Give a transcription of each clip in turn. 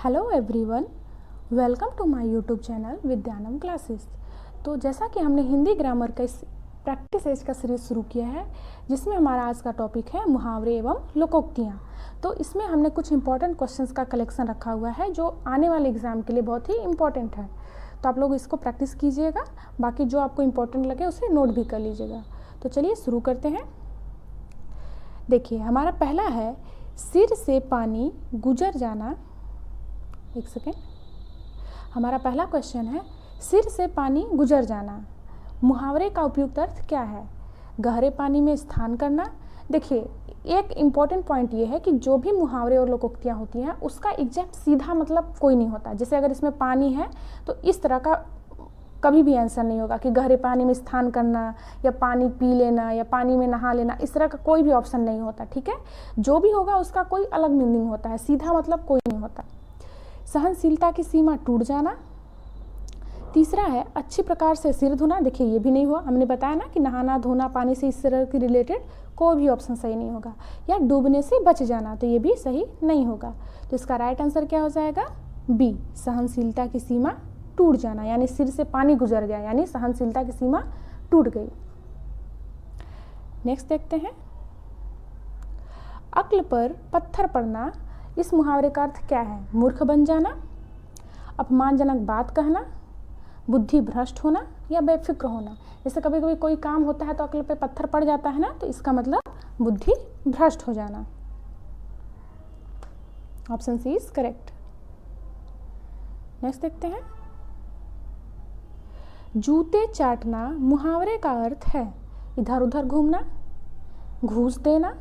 Hello everyone, welcome to my YouTube channel Vidyanam classes. तो जैसा कि हमने हिंदी ग्रामर का इस प्रैक्टिस एज का सीरीज शुरू किया है, जिसमें हमारा आज का टॉपिक है मुहावरे एवं लोकोक्तियाँ। तो इसमें हमने कुछ इंपॉर्टेंट क्वेश्चंस का कलेक्शन रखा हुआ है जो आने वाले एग्जाम के लिए बहुत ही इंपॉर्टेंट है। तो आप लोग इसको प्रैक्टिस कीजिएगा, बाकी जो आपको इम्पोर्टेंट लगे उसे नोट भी कर लीजिएगा। तो चलिए शुरू करते हैं। देखिए, हमारा पहला है सिर से पानी गुजर जाना। एक सेकेंड, हमारा पहला क्वेश्चन है सिर से पानी गुजर जाना। मुहावरे का उपयुक्त अर्थ क्या है? गहरे पानी में स्थान करना। देखिए, एक इम्पॉर्टेंट पॉइंट ये है कि जो भी मुहावरे और लोकोक्तियाँ होती हैं उसका एग्जैक्ट सीधा मतलब कोई नहीं होता। जैसे अगर इसमें पानी है तो इस तरह का कभी भी आंसर नहीं होगा कि गहरे पानी में स्थान करना या पानी पी लेना या पानी में नहा लेना, इस तरह का कोई भी ऑप्शन नहीं होता। ठीक है, जो भी होगा उसका कोई अलग मीनिंग होता है, सीधा मतलब कोई नहीं होता। सहनशीलता की सीमा टूट जाना। तीसरा है अच्छी प्रकार से सिर धोना। देखिए, ये भी नहीं हुआ, हमने बताया ना कि नहाना धोना पानी से इस तरह के रिलेटेड कोई भी ऑप्शन सही नहीं होगा। या डूबने से बच जाना, तो ये भी सही नहीं होगा। तो इसका राइट आंसर क्या हो जाएगा? बी, सहनशीलता की सीमा टूट जाना, यानी सिर से पानी गुजर गया, यानी सहनशीलता की सीमा टूट गई। नेक्स्ट देखते हैं, अक्ल पर पत्थर पड़ना। इस मुहावरे का अर्थ क्या है? मूर्ख बन जाना, अपमानजनक बात कहना, बुद्धि भ्रष्ट होना या बेफिक्र होना। जैसे कभी कभी कोई काम होता है तो अक्ल पे पत्थर पड़ जाता है ना, तो इसका मतलब बुद्धि भ्रष्ट हो जाना। Option C is correct. Next देखते हैं, जूते चाटना। मुहावरे का अर्थ है इधर उधर घूमना, घूस देना,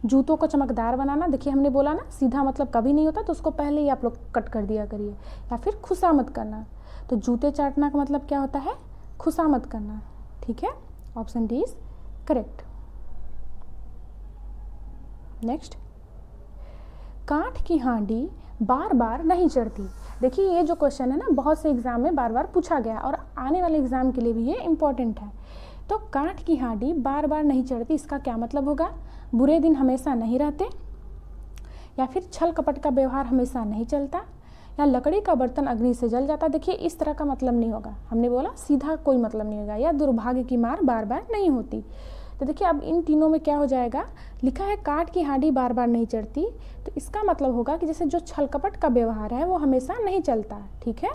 जूतों को चमकदार बनाना। देखिए, हमने बोला ना सीधा मतलब कभी नहीं होता, तो उसको पहले ही आप लोग कट कर दिया करिए। या फिर खुशामद करना, तो जूते चाटना का मतलब क्या होता है? खुशामद करना। ठीक है, option D is correct. Next, काठ की हांडी बार बार नहीं चढ़ती। देखिए, ये जो क्वेश्चन है ना, बहुत से एग्जाम में बार बार पूछा गया और आने वाले एग्जाम के लिए भी ये इंपॉर्टेंट है। तो काठ की हांडी बार बार नहीं चढ़ती, इसका क्या मतलब होगा? बुरे दिन हमेशा नहीं रहते, या फिर छल कपट का व्यवहार हमेशा नहीं चलता, या लकड़ी का बर्तन अग्नि से जल जाता। देखिए, इस तरह का मतलब नहीं होगा, हमने बोला सीधा कोई मतलब नहीं होगा। या दुर्भाग्य की मार बार बार नहीं होती। तो देखिए, अब इन तीनों में क्या हो जाएगा? लिखा है काठ की हांडी बार बार नहीं चढ़ती, तो इसका मतलब होगा कि जैसे जो छल कपट का व्यवहार है वो हमेशा नहीं चलता। ठीक है,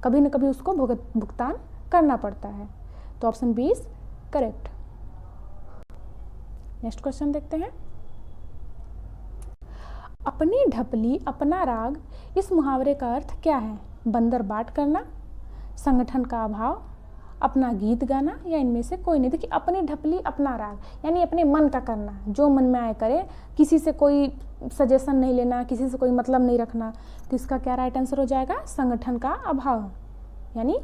कभी न कभी उसको भुगतान करना पड़ता है। तो option B is correct. Next question देखते हैं, अपनी ढपली अपना राग। इस मुहावरे का अर्थ क्या है? बंदर बाट करना, संगठन का अभाव, अपना गीत गाना या इनमें से कोई नहीं। देखिए, अपनी ढपली अपना राग यानी अपने मन का करना, जो मन में आए करे, किसी से कोई सजेशन नहीं लेना, किसी से कोई मतलब नहीं रखना। तो इसका क्या राइट आंसर हो जाएगा? संगठन का अभाव, यानी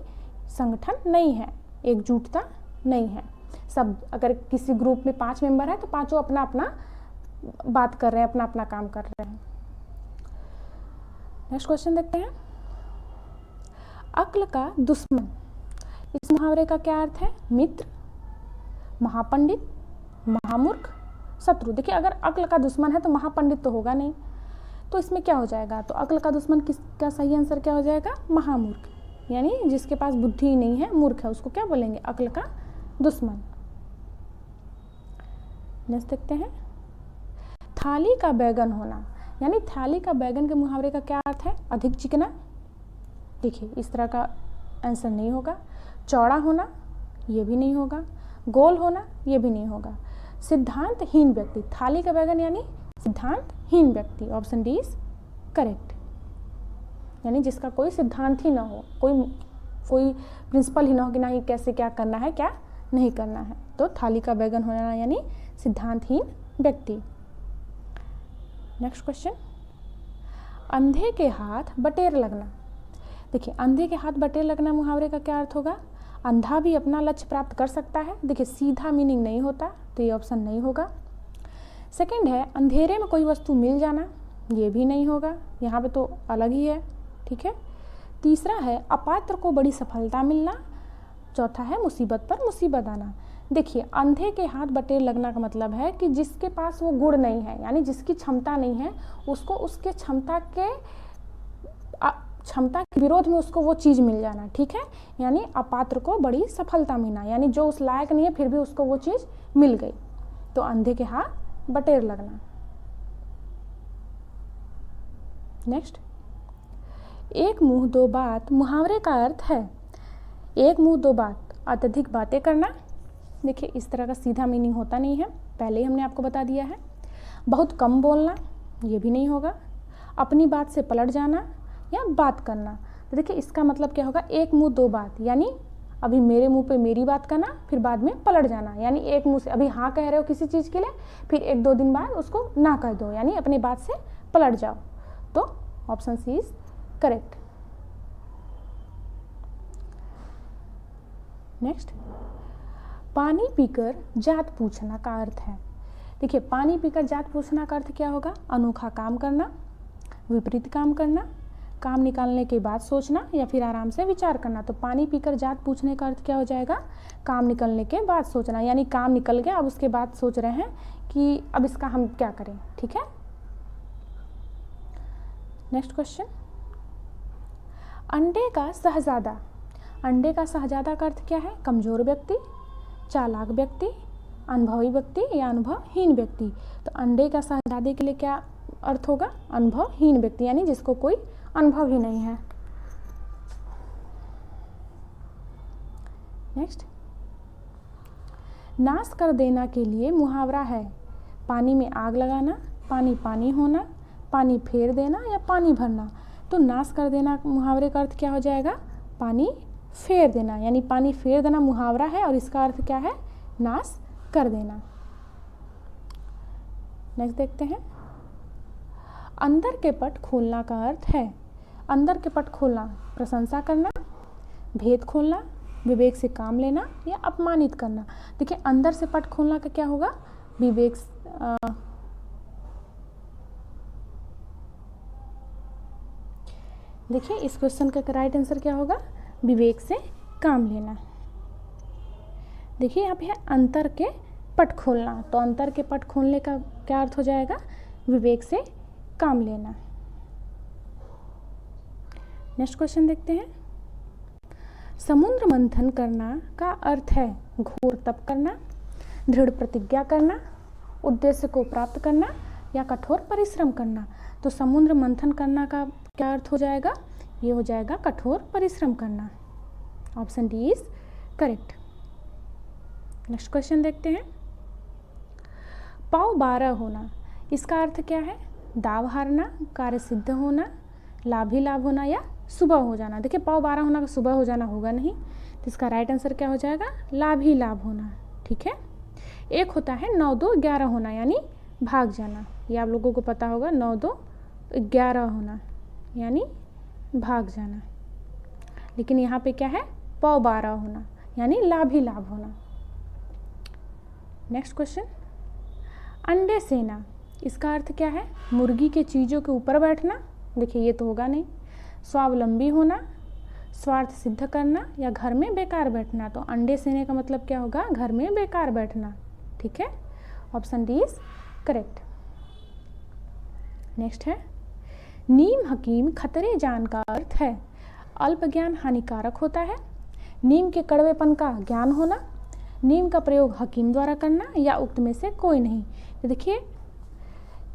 संगठन नहीं है, एकजुटता नहीं है। सब अगर किसी ग्रुप में 5 मेंबर है तो पांचों अपना अपना बात कर रहे हैं, अपना अपना काम कर रहे हैं। नेक्स्ट क्वेश्चन देखते हैं, अक्ल का दुश्मन। इस मुहावरे का क्या अर्थ है? मित्र, महापंडित, महामूर्ख, शत्रु। देखिए, अगर अक्ल का दुश्मन है तो महापंडित तो होगा नहीं, तो इसमें क्या हो जाएगा? तो अक्ल का दुश्मन किसका सही आंसर क्या हो जाएगा? महामूर्ख, यानी जिसके पास बुद्धि ही नहीं है, मूर्ख है, उसको क्या बोलेंगे? अक्ल का दुश्मन। नेक्स्ट देखते हैं, थाली का बैगन होना। यानी थाली का बैगन के मुहावरे का क्या अर्थ है? अधिक चिकना। देखिए, इस तरह का आंसर नहीं होगा। चौड़ा होना, ये भी नहीं होगा। गोल होना, ये भी नहीं होगा। सिद्धांतहीन व्यक्ति। थाली का बैगन यानी सिद्धांतहीन व्यक्ति। ऑप्शन डी इज करेक्ट, यानी जिसका कोई सिद्धांत ही ना हो, कोई प्रिंसिपल ही ना हो कि ना ही कैसे क्या करना है क्या नहीं करना है। तो थाली का बैगन होना यानी सिद्धांतहीन व्यक्ति। नेक्स्ट क्वेश्चन, अंधे के हाथ बटेर लगना। देखिए, अंधे के हाथ बटेर लगना मुहावरे का क्या अर्थ होगा? अंधा भी अपना लक्ष्य प्राप्त कर सकता है। देखिए, सीधा मीनिंग नहीं होता, तो ये ऑप्शन नहीं होगा। सेकंड है अंधेरे में कोई वस्तु मिल जाना, ये भी नहीं होगा, यहाँ पे तो अलग ही है। ठीक है, तीसरा है अपात्र को बड़ी सफलता मिलना। चौथा है मुसीबत पर मुसीबत आना। देखिए, अंधे के हाथ बटेर लगना का मतलब है कि जिसके पास वो गुण नहीं है, यानी जिसकी क्षमता नहीं है, उसको उसके क्षमता के क्षमता के विरोध में उसको वो चीज़ मिल जाना, ठीक है, यानी अपात्र को बड़ी सफलता मिलना, यानी जो उस लायक नहीं है फिर भी उसको वो चीज़ मिल गई। तो अंधे के हाथ बटेर लगना। नेक्स्ट, एक मुंह दो बात मुहावरे का अर्थ है। एक मुंह दो बात, अत्यधिक बातें करना। देखिए इस तरह का सीधा मीनिंग होता नहीं है, पहले ही हमने आपको बता दिया है। बहुत कम बोलना, ये भी नहीं होगा। अपनी बात से पलट जाना या बात करना। तो देखिए इसका मतलब क्या होगा, एक मुंह दो बात, यानी अभी मेरे मुंह पे मेरी बात करना, फिर बाद में पलट जाना, यानी एक मुंह से अभी हाँ कह रहे हो किसी चीज़ के लिए, फिर एक दो दिन बाद उसको ना कह दो, यानी अपनी बात से पलट जाओ। तो option C is correct. Next, पानी पीकर जात पूछना का अर्थ है। देखिए पानी पीकर जात पूछना का अर्थ क्या होगा, अनोखा काम करना, विपरीत काम करना, काम निकालने के बाद सोचना या फिर आराम से विचार करना। तो पानी पीकर जात पूछने का अर्थ क्या हो जाएगा, काम निकलने के बाद सोचना, यानी काम निकल गया अब उसके बाद सोच रहे हैं कि अब इसका हम क्या करें, ठीक है। नेक्स्ट क्वेश्चन, अंडे का शहजादा। अंडे का शहजादा का अर्थ क्या है, कमजोर व्यक्ति, चालाक व्यक्ति, अनुभवी व्यक्ति या अनुभवहीन व्यक्ति। तो अंडे का शहजादे के लिए क्या अर्थ होगा, अनुभवहीन व्यक्ति, यानी जिसको कोई अनुभव ही नहीं है। नेक्स्ट, नाश कर देना के लिए मुहावरा है। पानी में आग लगाना, पानी पानी होना, पानी फेर देना या पानी भरना। तो नाश कर देना मुहावरे का अर्थ क्या हो जाएगा, पानी फेर देना, यानी पानी फेर देना मुहावरा है और इसका अर्थ क्या है, नाश कर देना। नेक्स्ट देखते हैं, अंदर के पट खोलना का अर्थ है। अंदर के पट खोलना, प्रशंसा करना, भेद खोलना, विवेक से काम लेना या अपमानित करना। देखिए अंदर से पट खोलना का क्या होगा, विवेक देखिए इस क्वेश्चन का राइट आंसर क्या होगा, विवेक से काम लेना। देखिए यहाँ पे है अंतर के पट खोलना, तो अंतर के पट खोलने का क्या अर्थ हो जाएगा, विवेक से काम लेना। नेक्स्ट क्वेश्चन देखते हैं, समुद्र मंथन करना का अर्थ है घोर तप करना, दृढ़ प्रतिज्ञा करना, उद्देश्य को प्राप्त करना या कठोर परिश्रम करना। तो समुद्र मंथन करना का क्या अर्थ हो जाएगा, ये हो जाएगा कठोर परिश्रम करना। Option D is correct. Next question देखते हैं, पाव 12 होना, इसका अर्थ क्या है, दाव हारना, कार्य सिद्ध होना, लाभ ही लाभ होना या सुबह हो जाना। देखिए पाव 12 होना का सुबह हो जाना होगा नहीं, तो इसका राइट आंसर क्या हो जाएगा, लाभ ही लाभ होना, ठीक है। एक होता है 9 2 11 होना, यानी भाग जाना, ये आप लोगों को पता होगा, 9 2 11 होना यानी भाग जाना। लेकिन यहाँ पे क्या है, पाव 12 होना यानी लाभ ही लाभ होना। नेक्स्ट क्वेश्चन, अंडे सेना, इसका अर्थ क्या है, मुर्गी के चीज़ों के ऊपर बैठना। देखिए ये तो होगा नहीं। स्वावलंबी होना, स्वार्थ सिद्ध करना या घर में बेकार बैठना। तो अंडे सेने का मतलब क्या होगा, घर में बेकार बैठना, ठीक है। Option D is correct. Next है, नीम हकीम खतरे जान का अर्थ है अल्प ज्ञान हानिकारक होता है, नीम के कड़वेपन का ज्ञान होना, नीम का प्रयोग हकीम द्वारा करना या उक्त में से कोई नहीं। तो देखिए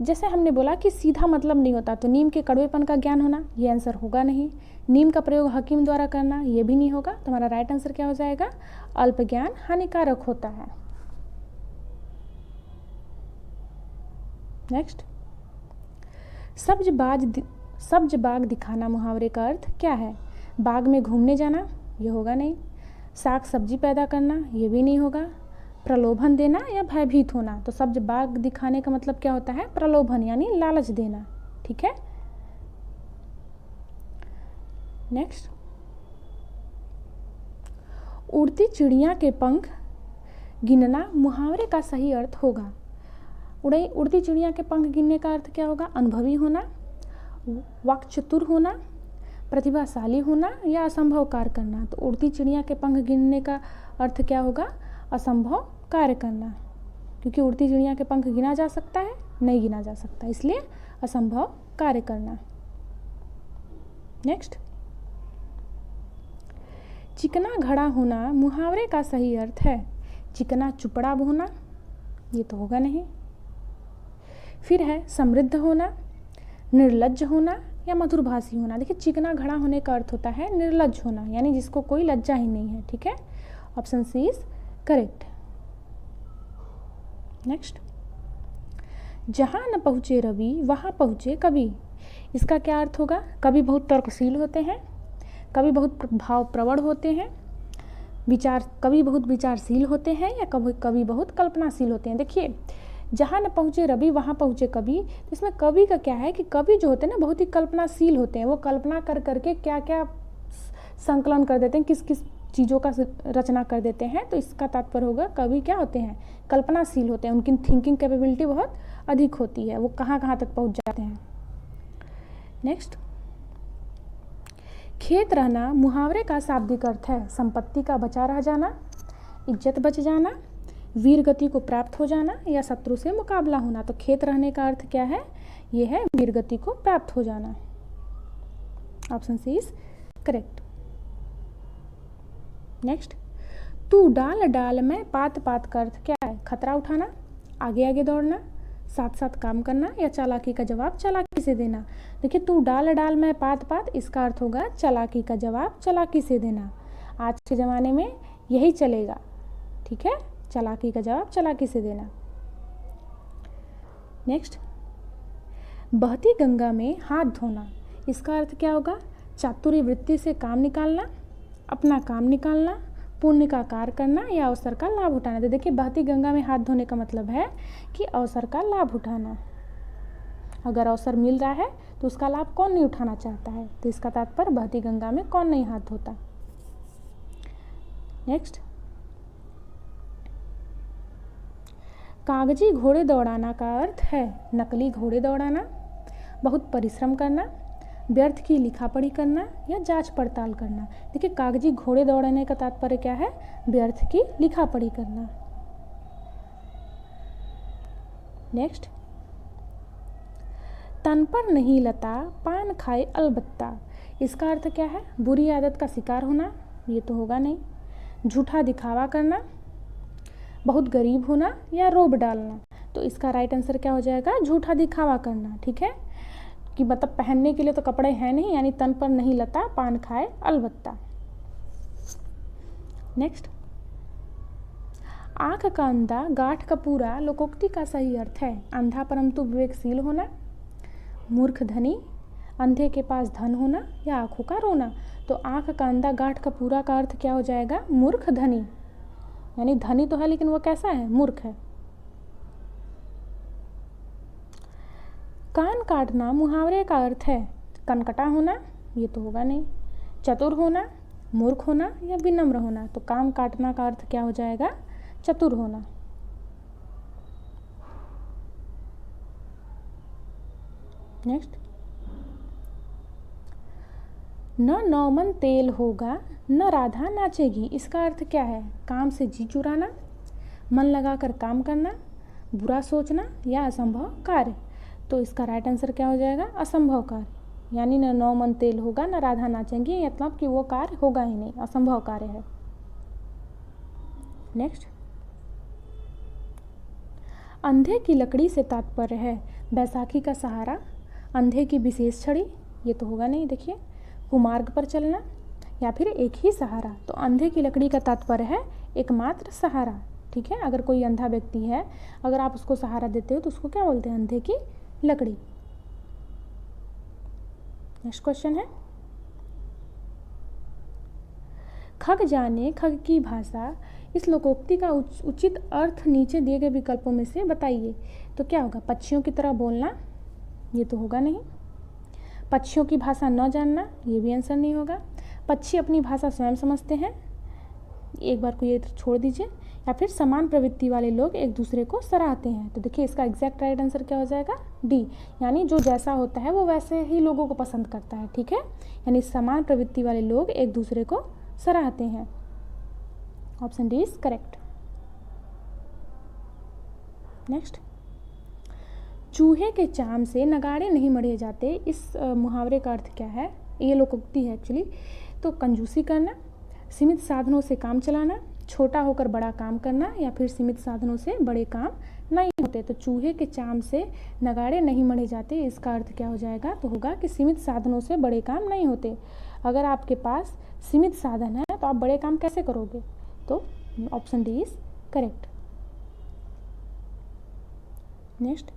जैसे हमने बोला कि सीधा मतलब नहीं होता, तो नीम के कड़वेपन का ज्ञान होना ये आंसर होगा नहीं, नीम का प्रयोग हकीम द्वारा करना ये भी नहीं होगा। तो हमारा राइट आंसर क्या हो जाएगा, अल्प ज्ञान हानिकारक होता है। नेक्स्ट, सब्ज बाग दिखाना मुहावरे का अर्थ क्या है, बाग में घूमने जाना ये होगा नहीं, साग सब्जी पैदा करना ये भी नहीं होगा, प्रलोभन देना या भयभीत होना। तो सब्ज बाग दिखाने का मतलब क्या होता है, प्रलोभन यानी लालच देना, ठीक है। नेक्स्ट, उड़ती चिड़िया के पंख गिनना मुहावरे का सही अर्थ होगा। उड़ती चिड़िया के पंख गिनने का अर्थ क्या होगा, अनुभवी होना, वाक्चतुर होना, प्रतिभाशाली होना या असंभव कार्य करना। तो उड़ती चिड़िया के पंख गिनने का अर्थ क्या होगा, असंभव कार्य करना, क्योंकि उड़ती चिड़िया के पंख गिना जा सकता है, नहीं गिना जा सकता, इसलिए असंभव कार्य करना। नेक्स्ट, चिकना घड़ा होना मुहावरे का सही अर्थ है। चिकना चुपड़ा होना, ये तो होगा नहीं। फिर है समृद्ध होना, निर्लज्ज होना या मधुरभाषी होना। देखिए चिकना घड़ा होने का अर्थ होता है निर्लज्ज होना, यानी जिसको कोई लज्जा ही नहीं है। ठीक है, option C is correct. Next, जहाँ न पहुँचे रवि वहाँ पहुँचे कवि। इसका क्या अर्थ होगा? कवि बहुत तर्कशील होते हैं, कवि बहुत भाव प्रवण होते हैं, कवि बहुत विचारशील होते हैं, या कवि बहुत कल्पनाशील होते हैं। देखिए जहाँ न पहुँचे रवि वहाँ पहुँचे कवि, तो इसमें कवि का क्या है कि कवि जो होते हैं ना बहुत ही कल्पनाशील होते हैं। वो कल्पना कर करके क्या क्या संकलन कर देते हैं, किस किस चीज़ों का रचना कर देते हैं। तो इसका तात्पर्य होगा कवि क्या होते हैं? कल्पनाशील होते हैं, उनकी थिंकिंग कैपेबिलिटी बहुत अधिक होती है, वो कहाँ कहाँ तक पहुँच जाते हैं। नेक्स्ट, खेत रहना मुहावरे का शाब्दिक अर्थ है संपत्ति का बचा रह जाना, इज्जत बच जाना, वीर गति को प्राप्त हो जाना या शत्रु से मुकाबला होना। तो खेत रहने का अर्थ क्या है? ये है वीर गति को प्राप्त हो जाना। Option C is correct. Next, तू डाल डाल में पात पात का अर्थ क्या है? खतरा उठाना, आगे आगे दौड़ना, साथ साथ काम करना या चालाकी का जवाब चालाकी से देना। देखिए तू डाल डाल में पात पात, इसका अर्थ होगा चालाकी का जवाब चालाकी से देना। आज के ज़माने में यही चलेगा। ठीक है, चालाकी का जवाब चालाकी से देना। नेक्स्ट, बहती गंगा में हाथ धोना, इसका अर्थ क्या होगा? चातुर्य वृत्ति से काम निकालना, अपना काम निकालना, पुण्य का कार्य करना या अवसर का लाभ उठाना। तो देखिए बहती गंगा में हाथ धोने का मतलब है कि अवसर का लाभ उठाना। अगर अवसर मिल रहा है तो उसका लाभ कौन नहीं उठाना चाहता है? तो इसका तात्पर्य बहती गंगा में कौन नहीं हाथ धोता। नेक्स्ट, कागजी घोड़े दौड़ाना का अर्थ है नकली घोड़े दौड़ाना, बहुत परिश्रम करना, व्यर्थ की लिखा पढ़ी करना या जांच पड़ताल करना। देखिए कागजी घोड़े दौड़ाने का तात्पर्य क्या है? व्यर्थ की लिखा पढ़ी करना। नेक्स्ट, तन पर नहीं लता पान खाए अलबत्ता, इसका अर्थ क्या है? बुरी आदत का शिकार होना, ये तो होगा नहीं। झूठा दिखावा करना, बहुत गरीब होना या रोब डालना। तो इसका राइट आंसर क्या हो जाएगा? झूठा दिखावा करना। ठीक है, कि मतलब पहनने के लिए तो कपड़े हैं नहीं, यानी तन पर नहीं लता पान खाए अलबत्ता। नेक्स्ट, आंख का अंधा गांठ का पूरा लोकोक्ति का सही अर्थ है अंधा परंतु विवेकशील होना, मूर्ख धनी, अंधे के पास धन होना या आंखों का रोना। तो आंख का अंधा गांठ का पूरा का अर्थ क्या हो जाएगा? मूर्ख धनी, यानी धनी तो है लेकिन वो कैसा है? मूर्ख है। कान काटना मुहावरे का अर्थ है कनकटा होना, ये तो होगा नहीं। चतुर होना, मूर्ख होना या विनम्र होना। तो कान काटना का अर्थ क्या हो जाएगा? चतुर होना। नेक्स्ट, न नौमन तेल होगा न राधा नाचेगी, इसका अर्थ क्या है? काम से जी चुराना, मन लगाकर काम करना, बुरा सोचना या असंभव कार्य। तो इसका राइट आंसर क्या हो जाएगा? असंभव कार्य, यानी न नौमन तेल होगा न राधा नाचेंगी, मतलब कि वो कार्य होगा ही नहीं, असंभव कार्य है। नेक्स्ट, अंधे की लकड़ी से तात्पर्य है बैसाखी का सहारा, अंधे की विशेष छड़ी, ये तो होगा नहीं। देखिए कुमार्ग पर चलना या फिर एक ही सहारा। तो अंधे की लकड़ी का तात्पर्य है एकमात्र सहारा। ठीक है, अगर कोई अंधा व्यक्ति है, अगर आप उसको सहारा देते हो तो उसको क्या बोलते हैं? अंधे की लकड़ी। नेक्स्ट क्वेश्चन है, खग जाने खग की भाषा, इस लोकोक्ति का उचित अर्थ नीचे दिए गए विकल्पों में से बताइए। तो क्या होगा? पक्षियों की तरह बोलना, ये तो होगा नहीं। पक्षियों की भाषा न जानना, ये भी आंसर नहीं होगा। पक्षी अपनी भाषा स्वयं समझते हैं, एक बार को ये छोड़ दीजिए। या फिर समान प्रवृत्ति वाले लोग एक दूसरे को सराहते हैं। तो देखिए इसका एग्जैक्ट राइट आंसर क्या हो जाएगा? डी, यानी जो जैसा होता है वो वैसे ही लोगों को पसंद करता है। ठीक है, यानी समान प्रवृत्ति वाले लोग एक दूसरे को सराहते हैं। Option D is correct. Next, चूहे के चाम से नगाड़े नहीं मढ़े जाते, इस मुहावरे का अर्थ क्या है? ये लोकोक्ति है एक्चुअली। तो कंजूसी करना, सीमित साधनों से काम चलाना, छोटा होकर बड़ा काम करना, या फिर सीमित साधनों से बड़े काम नहीं होते। तो चूहे के चाम से नगाड़े नहीं मढ़े जाते, इसका अर्थ क्या हो जाएगा? तो होगा कि सीमित साधनों से बड़े काम नहीं होते। अगर आपके पास सीमित साधन है तो आप बड़े काम कैसे करोगे? तो option D is correct. Next,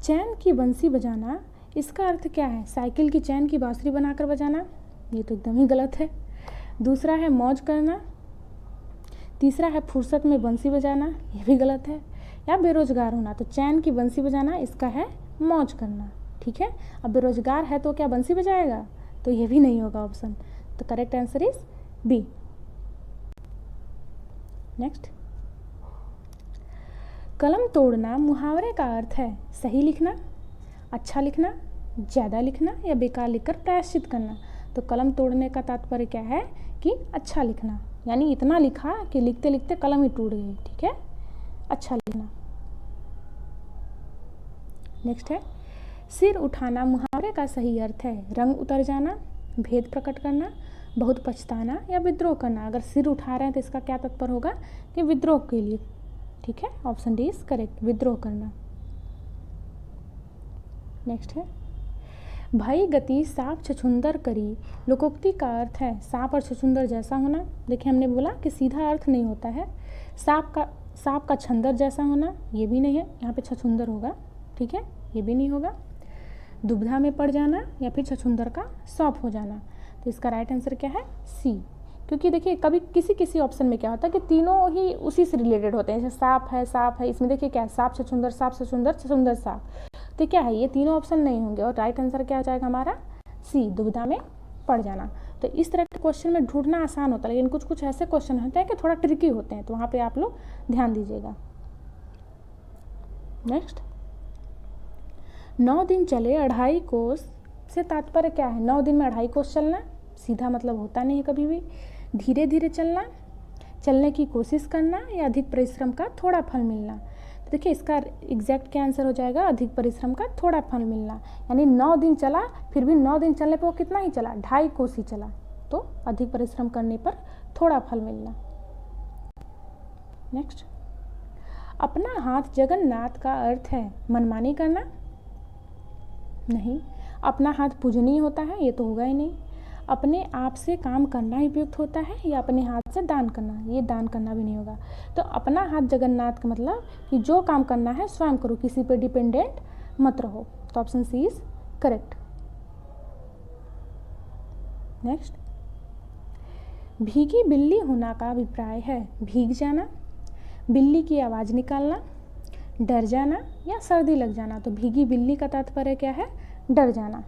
चैन की बंसी बजाना, इसका अर्थ क्या है? साइकिल की चैन की बांसुरी बनाकर बजाना, ये तो एकदम ही गलत है। दूसरा है मौज करना, तीसरा है फुर्सत में बंसी बजाना, ये भी गलत है। या बेरोजगार होना, तो चैन की बंसी बजाना इसका है मौज करना, ठीक है। अब बेरोजगार है तो क्या बंसी बजाएगा? तो ये भी नहीं होगा ऑप्शन। तो correct answer is B. Next, कलम तोड़ना मुहावरे का अर्थ है सही लिखना, अच्छा लिखना, ज़्यादा लिखना, या बेकार लिखकर प्रायश्चित करना। तो कलम तोड़ने का तात्पर्य क्या है? कि अच्छा लिखना, यानी इतना लिखा कि लिखते लिखते कलम ही टूट गई, ठीक है, अच्छा लिखना। नेक्स्ट है, सिर उठाना मुहावरे का सही अर्थ है रंग उतर जाना, भेद प्रकट करना, बहुत पछताना, या विद्रोह करना। अगर सिर उठा रहे हैं तो इसका क्या तात्पर्य होगा? कि विद्रोह के लिए, ठीक है, ऑप्शन डी इज करेक्ट, विद्रोह करना। नेक्स्ट है, भई गति सांप छछुंदर करी, लोकोक्ति का अर्थ है सांप और छछुंदर जैसा होना। देखिए हमने बोला कि सीधा अर्थ नहीं होता है। सांप का छंदर जैसा होना, ये भी नहीं है, यहाँ पे छछुंदर होगा, ठीक है, ये भी नहीं होगा। दुविधा में पड़ जाना, या फिर छछुंदर का सौंप हो जाना। तो इसका राइट आंसर क्या है? सी। क्योंकि देखिए कभी किसी किसी ऑप्शन में क्या होता है कि तीनों ही उसी से रिलेटेड होते हैं। जैसे सांप है, इसमें देखिए क्या है, सांप छछुंदर, छछुंदर सांप। तो क्या है, ये तीनों ऑप्शन नहीं होंगे, और राइट आंसर क्या हो जाएगा हमारा? सी, दुविधा में पड़ जाना। तो इस तरह के क्वेश्चन में ढूंढना आसान होता है, लेकिन कुछ कुछ ऐसे क्वेश्चन होते हैं कि थोड़ा ट्रिकी होते हैं, तो वहाँ पे आप लोग ध्यान दीजिएगा। नेक्स्ट, 9 दिन चले 2.5 कोस से तात्पर्य क्या है? 9 दिन में 2.5 कोस चलना सीधा मतलब होता नहीं है कभी भी। धीरे धीरे चलना, चलने की कोशिश करना, या अधिक परिश्रम का थोड़ा फल मिलना। तो देखिए इसका एग्जैक्ट क्या आंसर हो जाएगा? अधिक परिश्रम का थोड़ा फल मिलना। यानी 9 दिन चला, फिर भी 9 दिन चलने पर वो कितना ही चला? 2.5 कोस ही चला। तो अधिक परिश्रम करने पर थोड़ा फल मिलना। नेक्स्ट, अपना हाथ जगन्नाथ का अर्थ है मनमानी करना? नहीं। अपना हाथ पूजनीय होता है? ये तो होगा ही नहीं। अपने आप से काम करना ही उपयुक्त होता है, या अपने हाथ से दान करना? ये दान करना भी नहीं होगा। तो अपना हाथ जगन्नाथ का मतलब कि जो काम करना है स्वयं करो, किसी पे डिपेंडेंट मत रहो। तो option C is correct. Next, भीगी बिल्ली होना का अभिप्राय है भीग जाना, बिल्ली की आवाज़ निकालना, डर जाना, या सर्दी लग जाना। तो भीगी बिल्ली का तात्पर्य क्या है? डर जाना।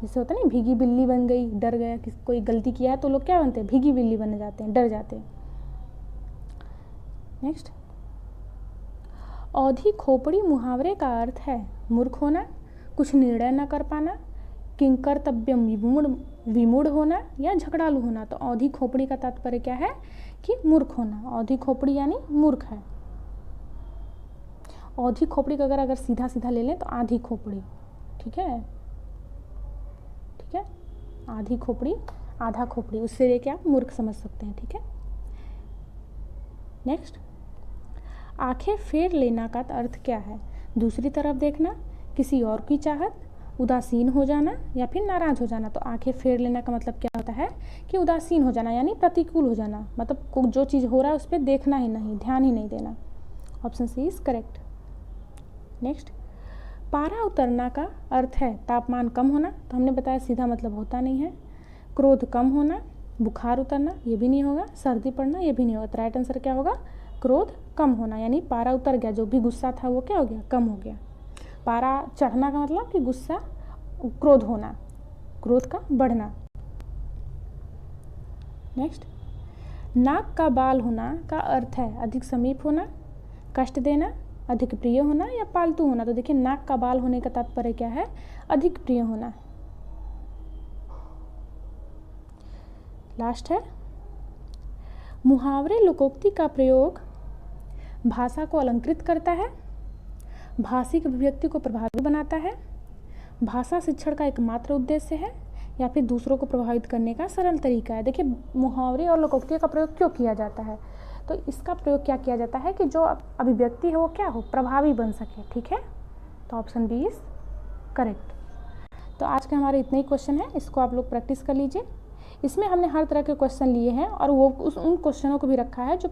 जैसे होता नहीं, भीगी बिल्ली बन गई, डर गया, कोई गलती किया है तो लोग क्या बनते हैं? भीगी बिल्ली बन जाते हैं, डर जाते हैं। नेक्स्ट, औधी खोपड़ी मुहावरे का अर्थ है मूर्ख होना, कुछ निर्णय न कर पाना, किंकर्तव्यम विमूढ़ होना, या झगड़ालू होना। तो औधी खोपड़ी का तात्पर्य क्या है? कि मूर्ख होना। औधी खोपड़ी यानी मूर्ख है। औधी खोपड़ी का अगर सीधा सीधा ले लें तो आधी खोपड़ी, ठीक है, ठीक है, आधी खोपड़ी, आधा खोपड़ी, उससे लेके आप मूर्ख समझ सकते हैं, ठीक है। नेक्स्ट, आंखें फेर लेना का अर्थ क्या है? दूसरी तरफ देखना, किसी और की चाहत, उदासीन हो जाना, या फिर नाराज हो जाना। तो आंखें फेर लेना का मतलब क्या होता है? कि उदासीन हो जाना, यानी प्रतिकूल हो जाना, मतलब जो चीज़ हो रहा है उस पर देखना ही नहीं, ध्यान ही नहीं देना। Option C is correct. Next, पारा उतरना का अर्थ है तापमान कम होना। तो हमने बताया सीधा मतलब होता नहीं है। क्रोध कम होना, बुखार उतरना, ये भी नहीं होगा। सर्दी पड़ना, ये भी नहीं होगा। तो राइट आंसर क्या होगा? क्रोध कम होना, यानी पारा उतर गया, जो भी गुस्सा था वो क्या हो गया? कम हो गया। पारा चढ़ना का मतलब कि गुस्सा, क्रोध होना, क्रोध का बढ़ना। नेक्स्ट, नाक का बाल होना का अर्थ है अधिक समीप होना, कष्ट देना, अधिक प्रिय होना, या पालतू होना। तो देखिए नाक का बाल होने का तात्पर्य क्या है? अधिक प्रिय होना। लास्ट है, मुहावरे लोकोक्ति का प्रयोग भाषा को अलंकृत करता है, भाषिक अभिव्यक्ति को प्रभावी बनाता है, भाषा शिक्षण का एकमात्र उद्देश्य है, या फिर दूसरों को प्रभावित करने का सरल तरीका है। देखिए, मुहावरे और लोकोक्तियों का प्रयोग क्यों किया जाता है? तो इसका प्रयोग क्या किया जाता है कि जो अभिव्यक्ति है वो क्या हो, प्रभावी बन सके। ठीक है, तो ऑप्शन बी इज करेक्ट। तो आज के हमारे इतने ही क्वेश्चन हैं, इसको आप लोग प्रैक्टिस कर लीजिए। इसमें हमने हर तरह के क्वेश्चन लिए हैं और वो उन क्वेश्चनों को भी रखा है जो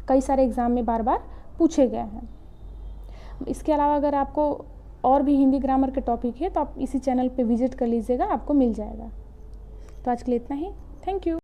कई सारे एग्जाम में बार बार पूछे गए हैं। इसके अलावा अगर आपको और भी हिंदी ग्रामर के टॉपिक है तो आप इसी चैनल पे विजिट कर लीजिएगा, आपको मिल जाएगा। तो आज के लिए इतना ही। Thank you.